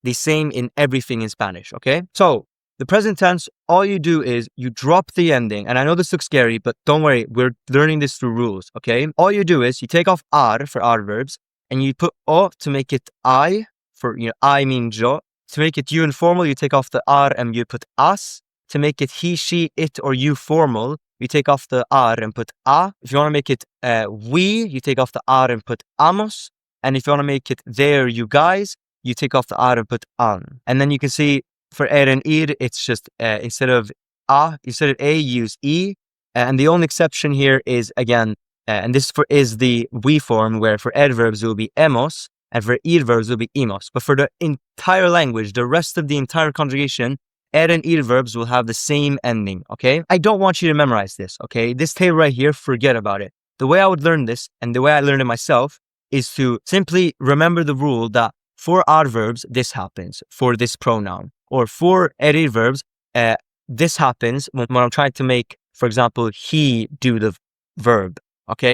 the same in everything in Spanish, okay? So the present tense, all you do is you drop the ending. And I know this looks scary, but don't worry. We're learning this through rules, okay? All you do is you take off ar for adverbs and you put o to make it I for, I means yo. To make it you informal, you take off the ar and you put as. To make it he, she, it, or you formal, you take off the ar and put a. If you want to make it we, you take off the ar and put amos. And if you want to make it there, you guys, you take off the ar and put an. And then you can see for er and ir, it's just instead of a, use e. And the only exception here is, again, and this is the we form, where for adverbs it will be emos, and for ir verbs it will be imos. But for the entire language, the rest of the entire conjugation, er and ir verbs will have the same ending, okay? I don't want you to memorize this, okay? This table right here, forget about it. The way I would learn this, and the way I learned it myself, is to simply remember the rule that for adverbs, this happens for this pronoun. Or for ir verbs, this happens when I'm trying to make, for example, he do the verb, okay?